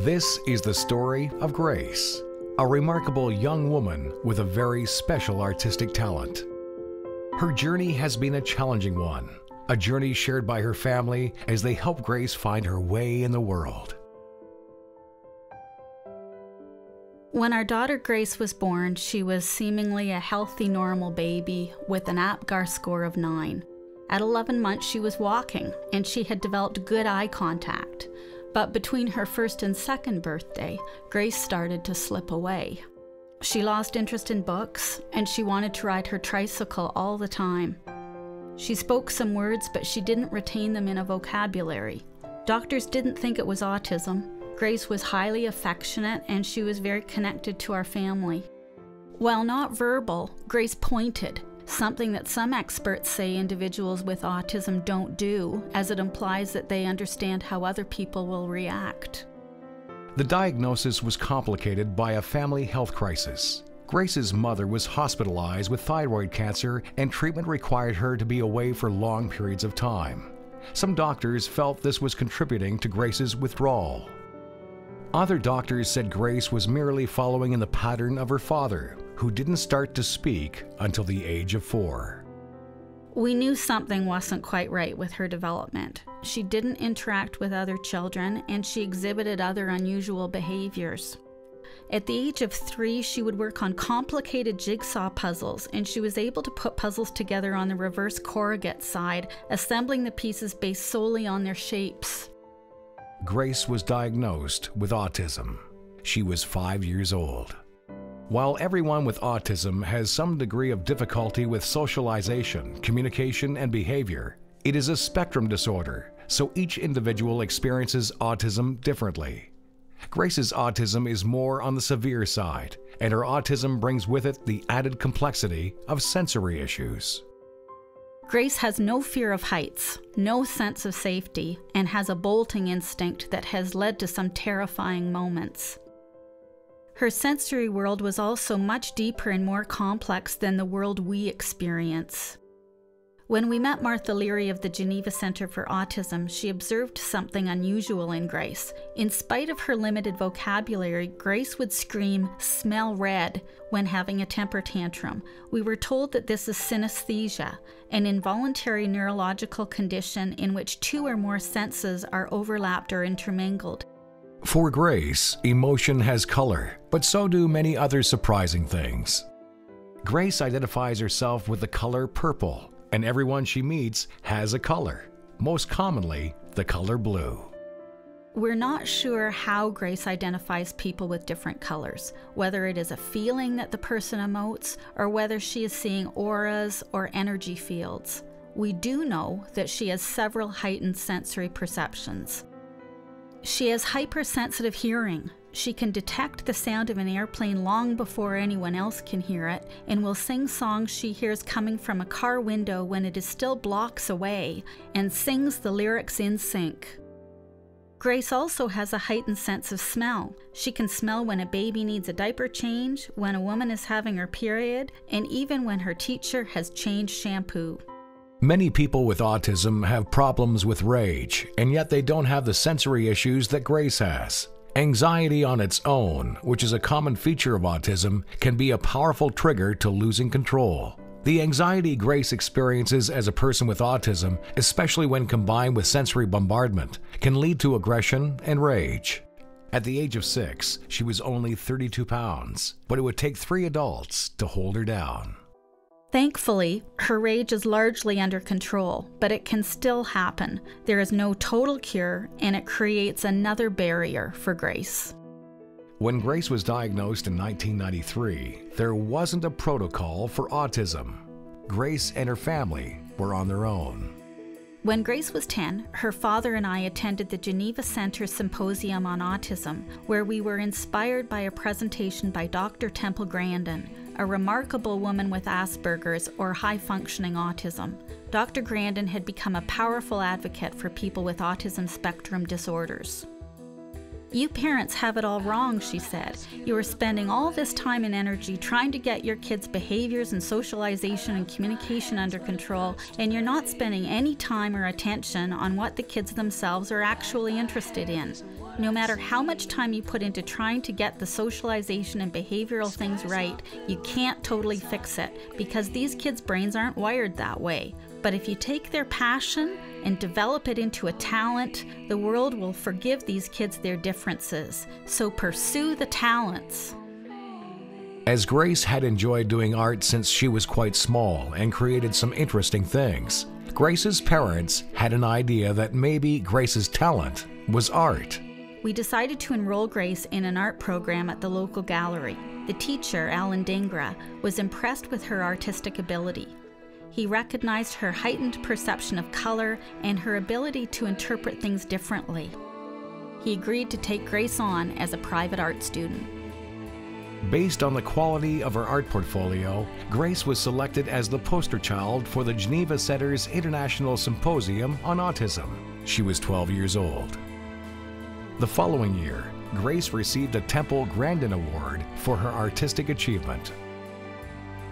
This is the story of Grace, a remarkable young woman with a very special artistic talent. Her journey has been a challenging one, a journey shared by her family as they help Grace find her way in the world. When our daughter Grace was born, she was seemingly a healthy, normal baby with an APGAR score of 9. At 11 months, she was walking, and she had developed good eye contact. But between her first and second birthday, Grace started to slip away. She lost interest in books, and she wanted to ride her tricycle all the time. She spoke some words, but she didn't retain them in a vocabulary. Doctors didn't think it was autism. Grace was highly affectionate, and she was very connected to our family. While not verbal, Grace pointed, something that some experts say individuals with autism don't do, as it implies that they understand how other people will react. The diagnosis was complicated by a family health crisis. Grace's mother was hospitalized with thyroid cancer, and treatment required her to be away for long periods of time. Some doctors felt this was contributing to Grace's withdrawal. Other doctors said Grace was merely following in the pattern of her father, who didn't start to speak until the age of 4. We knew something wasn't quite right with her development. She didn't interact with other children, and she exhibited other unusual behaviors. At the age of 3, she would work on complicated jigsaw puzzles, and she was able to put puzzles together on the reverse corrugate side, assembling the pieces based solely on their shapes. Grace was diagnosed with autism. She was 5 years old. While everyone with autism has some degree of difficulty with socialization, communication, and behavior, it is a spectrum disorder, so each individual experiences autism differently. Grace's autism is more on the severe side, and her autism brings with it the added complexity of sensory issues. Grace has no fear of heights, no sense of safety, and has a bolting instinct that has led to some terrifying moments. Her sensory world was also much deeper and more complex than the world we experience. When we met Martha Leary of the Geneva Center for Autism, she observed something unusual in Grace. In spite of her limited vocabulary, Grace would scream, "Smell red," when having a temper tantrum. We were told that this is synesthesia, an involuntary neurological condition in which 2 or more senses are overlapped or intermingled. For Grace, emotion has color, but so do many other surprising things. Grace identifies herself with the color purple, and everyone she meets has a color, most commonly the color blue. We're not sure how Grace identifies people with different colors, whether it is a feeling that the person emotes or whether she is seeing auras or energy fields. We do know that she has several heightened sensory perceptions. She has hypersensitive hearing. She can detect the sound of an airplane long before anyone else can hear it, and will sing songs she hears coming from a car window when it is still blocks away, and sings the lyrics in sync. Grace also has a heightened sense of smell. She can smell when a baby needs a diaper change, when a woman is having her period, and even when her teacher has changed shampoo. Many people with autism have problems with rage, and yet they don't have the sensory issues that Grace has. Anxiety on its own, which is a common feature of autism, can be a powerful trigger to losing control. The anxiety Grace experiences as a person with autism, especially when combined with sensory bombardment, can lead to aggression and rage. At the age of 6, she was only 32 pounds, but it would take 3 adults to hold her down. Thankfully, her rage is largely under control, but it can still happen. There is no total cure, and it creates another barrier for Grace. When Grace was diagnosed in 1993, there wasn't a protocol for autism. Grace and her family were on their own. When Grace was 10, her father and I attended the Geneva Center Symposium on Autism, where we were inspired by a presentation by Dr. Temple Grandin, a remarkable woman with Asperger's or high-functioning autism. Dr. Grandin had become a powerful advocate for people with autism spectrum disorders. "You parents have it all wrong," she said. "You are spending all this time and energy trying to get your kids' behaviors and socialization and communication under control, and you're not spending any time or attention on what the kids themselves are actually interested in. No matter how much time you put into trying to get the socialization and behavioral things right, you can't totally fix it, because these kids' brains aren't wired that way. But if you take their passion and develop it into a talent, the world will forgive these kids their differences. So pursue the talents." As Grace had enjoyed doing art since she was quite small and created some interesting things, Grace's parents had an idea that maybe Grace's talent was art. We decided to enroll Grace in an art program at the local gallery. The teacher, Alan Dingra, was impressed with her artistic ability. He recognized her heightened perception of color and her ability to interpret things differently. He agreed to take Grace on as a private art student. Based on the quality of her art portfolio, Grace was selected as the poster child for the Geneva Center's International Symposium on Autism. She was 12 years old. The following year, Grace received a Temple Grandin Award for her artistic achievement.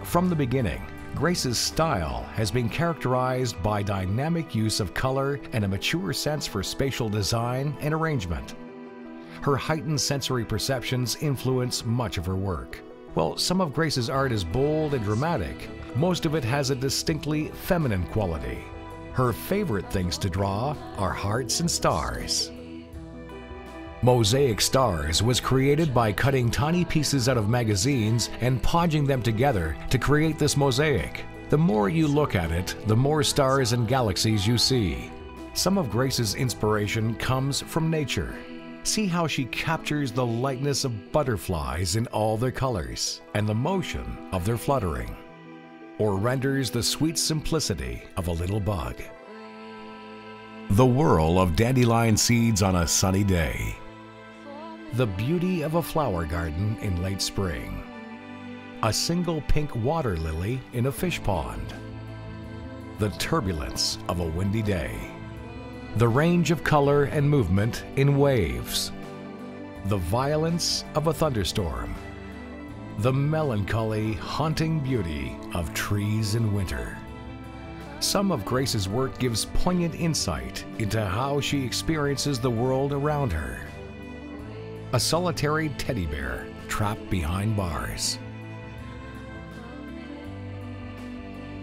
From the beginning, Grace's style has been characterized by dynamic use of color and a mature sense for spatial design and arrangement. Her heightened sensory perceptions influence much of her work. While some of Grace's art is bold and dramatic, most of it has a distinctly feminine quality. Her favorite things to draw are hearts and stars. Mosaic Stars was created by cutting tiny pieces out of magazines and podging them together to create this mosaic. The more you look at it, the more stars and galaxies you see. Some of Grace's inspiration comes from nature. See how she captures the lightness of butterflies in all their colors and the motion of their fluttering, or renders the sweet simplicity of a little bug. The whirl of dandelion seeds on a sunny day. The beauty of a flower garden in late spring. A single pink water lily in a fish pond. The turbulence of a windy day. The range of color and movement in waves. The violence of a thunderstorm. The melancholy, haunting beauty of trees in winter. Some of Grace's work gives poignant insight into how she experiences the world around her. A solitary teddy bear trapped behind bars.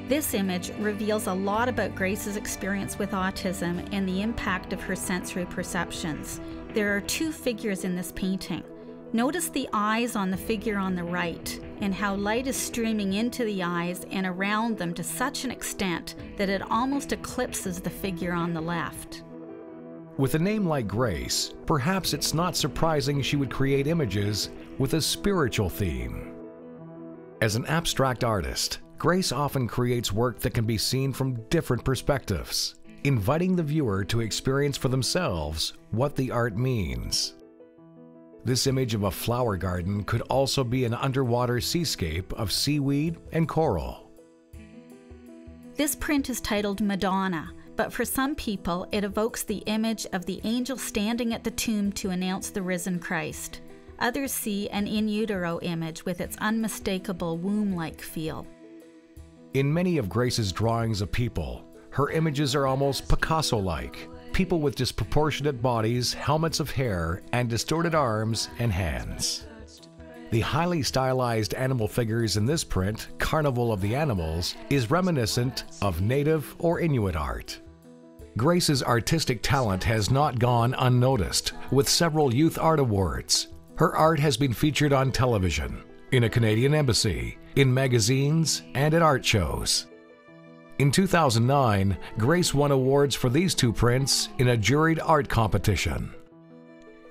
This image reveals a lot about Grace's experience with autism and the impact of her sensory perceptions. There are two figures in this painting. Notice the eyes on the figure on the right and how light is streaming into the eyes and around them to such an extent that it almost eclipses the figure on the left. With a name like Grace, perhaps it's not surprising she would create images with a spiritual theme. As an abstract artist, Grace often creates work that can be seen from different perspectives, inviting the viewer to experience for themselves what the art means. This image of a flower garden could also be an underwater seascape of seaweed and coral. This print is titled Madonna, but for some people it evokes the image of the angel standing at the tomb to announce the risen Christ. Others see an in utero image with its unmistakable womb-like feel. In many of Grace's drawings of people, her images are almost Picasso-like. People with disproportionate bodies, helmets of hair, and distorted arms and hands. The highly stylized animal figures in this print, Carnival of the Animals, is reminiscent of Native or Inuit art. Grace's artistic talent has not gone unnoticed, with several Youth Art Awards. Her art has been featured on television, in a Canadian embassy, in magazines, and at art shows. In 2009, Grace won awards for these two prints in a juried art competition.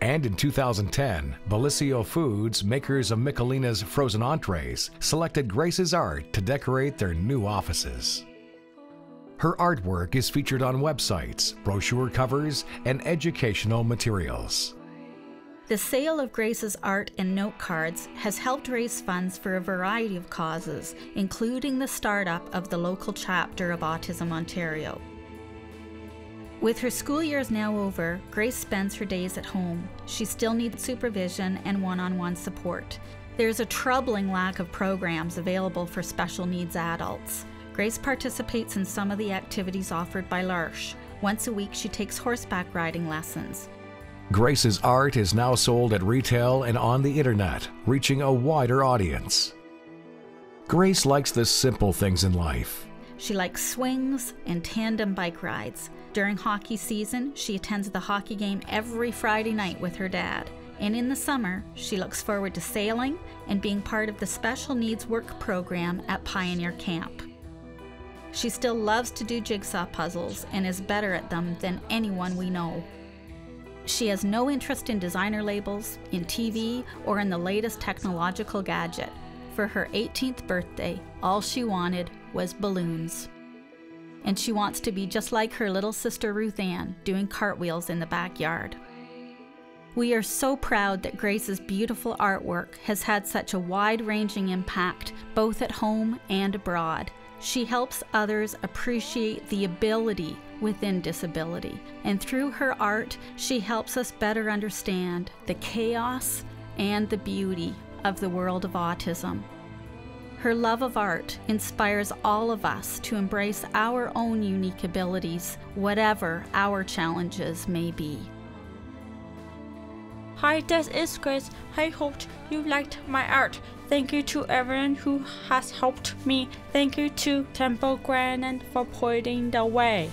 And in 2010, Bellisio Foods, makers of Michelina's frozen entrees, selected Grace's art to decorate their new offices. Her artwork is featured on websites, brochure covers, and educational materials. The sale of Grace's art and note cards has helped raise funds for a variety of causes, including the startup of the local chapter of Autism Ontario. With her school years now over, Grace spends her days at home. She still needs supervision and one-on-one support. There's a troubling lack of programs available for special needs adults. Grace participates in some of the activities offered by L'Arche. Once a week, she takes horseback riding lessons. Grace's art is now sold at retail and on the internet, reaching a wider audience. Grace likes the simple things in life. She likes swings and tandem bike rides. During hockey season, she attends the hockey game every Friday night with her dad. And in the summer, she looks forward to sailing and being part of the special needs work program at Pioneer Camp. She still loves to do jigsaw puzzles and is better at them than anyone we know. She has no interest in designer labels, in TV, or in the latest technological gadget. For her 18th birthday, all she wanted was balloons. And she wants to be just like her little sister Ruth Ann, doing cartwheels in the backyard. We are so proud that Grace's beautiful artwork has had such a wide-ranging impact, both at home and abroad. She helps others appreciate the ability within disability, and through her art, she helps us better understand the chaos and the beauty of the world of autism. Her love of art inspires all of us to embrace our own unique abilities, whatever our challenges may be. Hi, this is Grace. I hope you liked my art. Thank you to everyone who has helped me. Thank you to Temple Grandin for pointing the way.